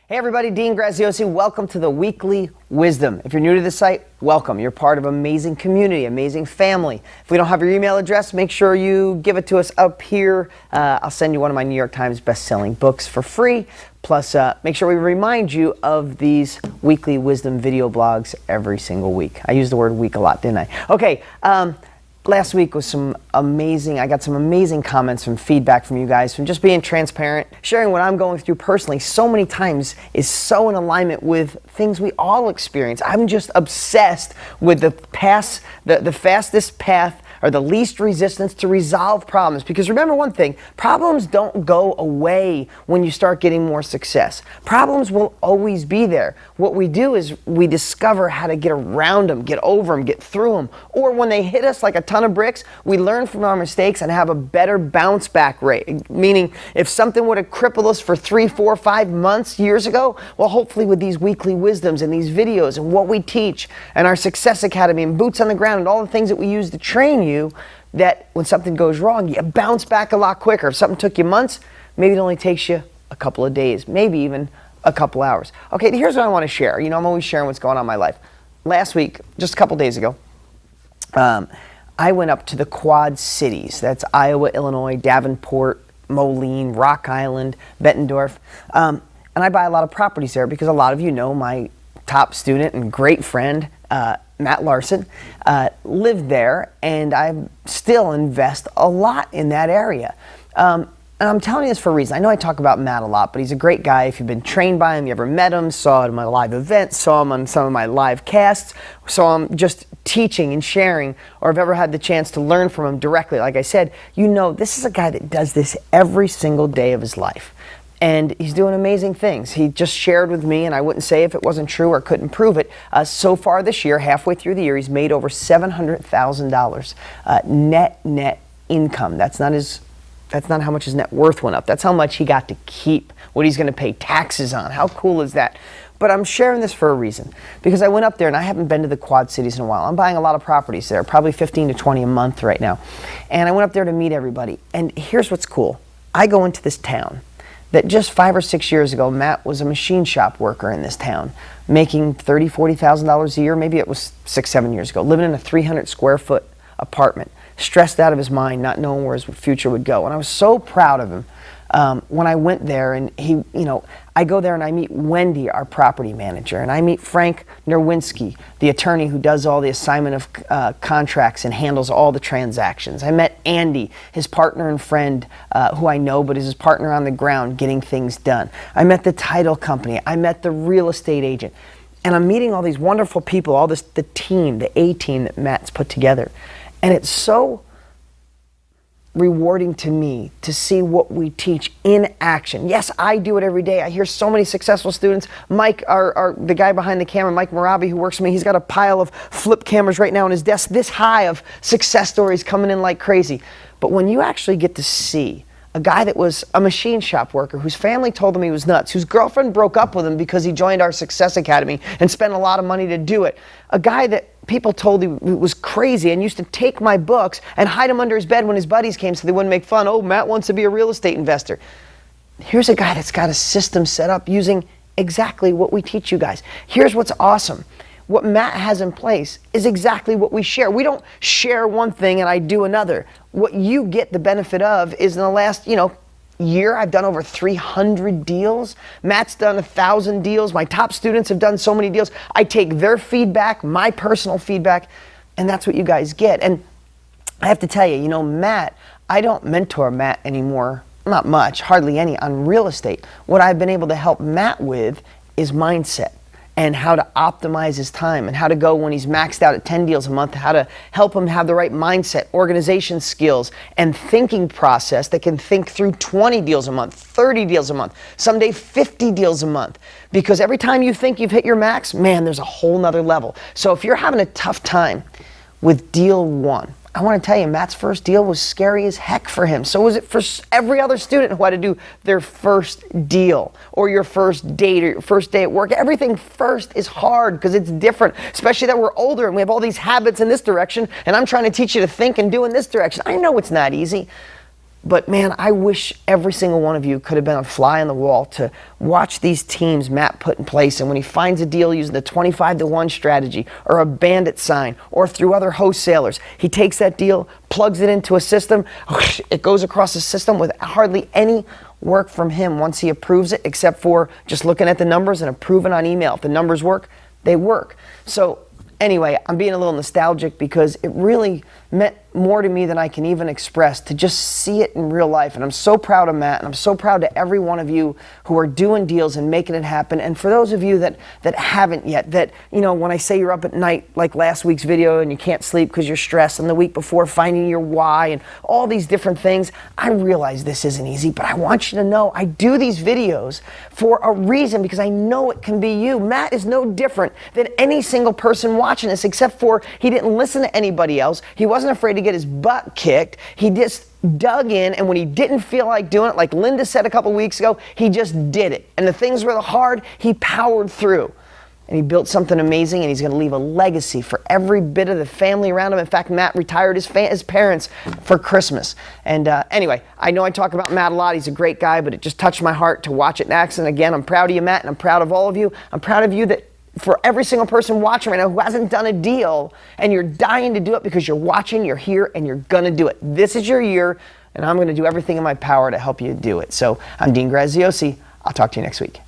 Hey everybody, Dean Graziosi. Welcome to the Weekly Wisdom. If you're new to the site, welcome. You're part of an amazing community, amazing family. If we don't have your email address, make sure you give it to us up here. I'll send you one of my New York Times best-selling books for free. Plus, make sure we remind you of these Weekly Wisdom video blogs every single week. I used the word week a lot, didn't I? Okay. Last week was I got some amazing comments and feedback from you guys, from just being transparent, sharing what I'm going through personally so many times is so in alignment with things we all experience. I'm just obsessed with the fastest path or the least resistance to resolve problems. Because remember one thing, problems don't go away when you start getting more success. Problems will always be there. What we do is we discover how to get around them, get over them, get through them. Or when they hit us like a ton of bricks, we learn from our mistakes and have a better bounce back rate. Meaning, if something would have crippled us for 3, 4, 5 months, years ago, well, hopefully with these weekly wisdoms and these videos and what we teach and our Success Academy and boots on the ground and all the things that we use to train you, that when something goes wrong, you bounce back a lot quicker. If something took you months, maybe it only takes you a couple of days, maybe even a couple hours. Okay, here's what I want to share. You know, I'm always sharing what's going on in my life. Last week, just a couple days ago, I went up to the Quad Cities. That's Iowa, Illinois, Davenport, Moline, Rock Island, Bettendorf. And I buy a lot of properties there because a lot of you know my top student and great friend, Matt Larson, lived there, and I still invest a lot in that area. And I'm telling you this for a reason. I know I talk about Matt a lot, but he's a great guy. If you've been trained by him, you ever met him, saw him at my live events, saw him on some of my live casts, saw him just teaching and sharing, or have ever had the chance to learn from him directly, like I said, you know this is a guy that does this every single day of his life. And he's doing amazing things. He just shared with me, and I wouldn't say if it wasn't true or couldn't prove it. So far this year, halfway through the year, he's made over $700,000 net income. That's not how much his net worth went up. That's how much he got to keep, what he's going to pay taxes on. How cool is that? But I'm sharing this for a reason, because I went up there and I haven't been to the Quad Cities in a while. I'm buying a lot of properties there, probably 15 to 20 a month right now. And I went up there to meet everybody. And here's what's cool. I go into this town that just 5 or 6 years ago, Matt was a machine shop worker in this town, making $30,000, $40,000 a year. Maybe it was 6, 7 years ago, living in a 300 square foot apartment, stressed out of his mind, not knowing where his future would go. And I was so proud of him when I went there. And I go there and I meet Wendy, our property manager, and I meet Frank Nerwinski, the attorney who does all the assignment of contracts and handles all the transactions. I met Andy, his partner and friend, who I know, but is his partner on the ground getting things done. I met the title company. I met the real estate agent. And I'm meeting all these wonderful people, the team, the A-team that Matt's put together. And it's so rewarding to me to see what we teach in action. Yes, I do it every day. I hear so many successful students. Mike, the guy behind the camera, Mike Marabi, who works for me, he's got a pile of flip cameras right now on his desk, this high of success stories coming in like crazy. But when you actually get to see a guy that was a machine shop worker, whose family told him he was nuts, whose girlfriend broke up with him because he joined our Success Academy and spent a lot of money to do it, a guy that people told he was crazy and used to take my books and hide them under his bed when his buddies came so they wouldn't make fun. Oh, Matt wants to be a real estate investor. Here's a guy that's got a system set up using exactly what we teach you guys. Here's what's awesome. What Matt has in place is exactly what we share. We don't share one thing and I do another. What you get the benefit of is in the last, year, I've done over 300 deals. Matt's done 1,000 deals. My top students have done so many deals. I take their feedback, my personal feedback, and that's what you guys get. And I have to tell you, Matt, I don't mentor Matt anymore, not much, hardly any, on real estate. What I've been able to help Matt with is mindset, and how to optimize his time, and how to go when he's maxed out at 10 deals a month, how to help him have the right mindset, organization skills, and thinking process that can think through 20 deals a month, 30 deals a month, someday 50 deals a month. Because every time you think you've hit your max, man, there's a whole nother level. So if you're having a tough time with deal 1, I want to tell you, Matt's first deal was scary as heck for him. So was it for every other student who had to do their first deal, or your first date, or your first day at work. Everything first is hard because it's different, especially that we're older and we have all these habits in this direction, and I'm trying to teach you to think and do in this direction. I know it's not easy, But man, I wish every single one of you could have been a fly on the wall to watch these teams Matt put in place. And when he finds a deal using the 25-to-1 strategy or a bandit sign or through other wholesalers, he takes that deal, plugs it into a system, it goes across the system with hardly any work from him once he approves it, except for just looking at the numbers and approving on email. If the numbers work, they work. So anyway, I'm being a little nostalgic because it really meant more to me than I can even express to just see it in real life. And I'm so proud of Matt, and I'm so proud to every one of you who are doing deals and making it happen. And for those of you that haven't yet, that, you know, when I say you're up at night, like last week's video, and you can't sleep because you're stressed, and the week before finding your why and all these different things, I realize this isn't easy, but I want you to know I do these videos for a reason, because I know it can be you. Matt is no different than any single person watching this, except for he didn't listen to anybody else. He wasn't afraid to get his butt kicked. He just dug in, and when he didn't feel like doing it, like Linda said a couple weeks ago, he just did it. And the things were hard, he powered through. And he built something amazing, and he's going to leave a legacy for every bit of the family around him. In fact, Matt retired his parents for Christmas. And anyway, I know I talk about Matt a lot. He's a great guy, but it just touched my heart to watch it in action. Again, I'm proud of you, Matt, and I'm proud of all of you. I'm proud of you that for every single person watching right now who hasn't done a deal, and you're dying to do it because you're watching, you're here, and you're going to do it. This is your year, and I'm going to do everything in my power to help you do it. So I'm Dean Graziosi. I'll talk to you next week.